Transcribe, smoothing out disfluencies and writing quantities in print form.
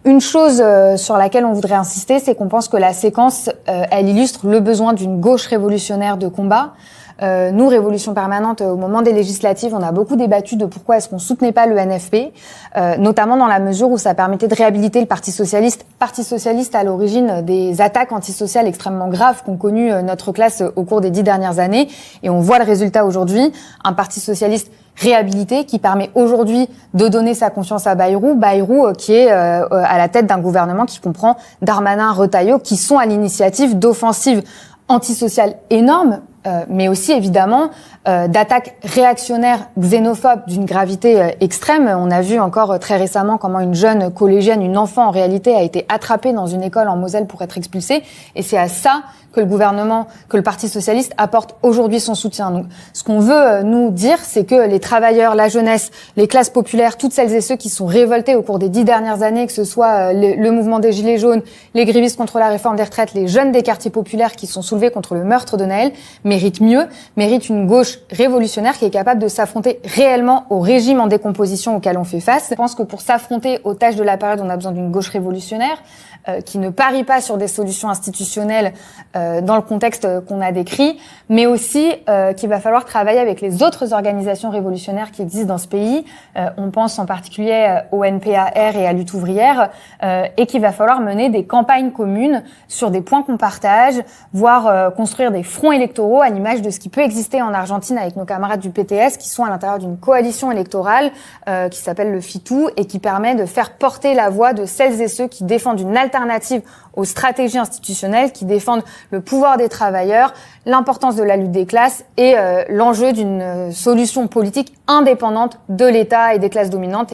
Une chose sur laquelle on voudrait insister, c'est qu'on pense que la séquence, elle illustre le besoin d'une gauche révolutionnaire de combat. Nous, Révolution Permanente, au moment des législatives, on a beaucoup débattu de pourquoi est-ce qu'on soutenait pas le NFP, notamment dans la mesure où ça permettait de réhabiliter le Parti socialiste à l'origine des attaques antisociales extrêmement graves qu'ont connues notre classe au cours des 10 dernières années. Et on voit le résultat aujourd'hui, un Parti socialiste réhabilité qui permet aujourd'hui de donner sa confiance à Bayrou qui est à la tête d'un gouvernement qui comprend Darmanin, Retailleau, qui sont à l'initiative d'offensives antisociales énormes, mais aussi évidemment d'attaques réactionnaires, xénophobes d'une gravité extrême. On a vu encore très récemment comment une jeune collégienne, une enfant en réalité, a été attrapée dans une école en Moselle pour être expulsée. Et c'est à ça que le gouvernement, que le Parti socialiste apporte aujourd'hui son soutien. Donc, ce qu'on veut nous dire, c'est que les travailleurs, la jeunesse, les classes populaires, toutes celles et ceux qui sont révoltés au cours des 10 dernières années, que ce soit le mouvement des Gilets jaunes, les grévistes contre la réforme des retraites, les jeunes des quartiers populaires qui sont soulevés contre le meurtre de Naël, méritent mieux, méritent une gauche révolutionnaire qui est capable de s'affronter réellement au régime en décomposition auquel on fait face. Je pense que pour s'affronter aux tâches de la période, on a besoin d'une gauche révolutionnaire qui ne parie pas sur des solutions institutionnelles dans le contexte qu'on a décrit, mais aussi qu'il va falloir travailler avec les autres organisations révolutionnaires qui existent dans ce pays. On pense en particulier au NPAR et à Lutte ouvrière, et qu'il va falloir mener des campagnes communes sur des points qu'on partage, voire construire des fronts électoraux à l'image de ce qui peut exister en Argentine avec nos camarades du PTS qui sont à l'intérieur d'une coalition électorale qui s'appelle le FITU et qui permet de faire porter la voix de celles et ceux qui défendent une alternative aux stratégies institutionnelles, qui défendent le pouvoir des travailleurs, l'importance de la lutte des classes et l'enjeu d'une solution politique indépendante de l'État et des classes dominantes.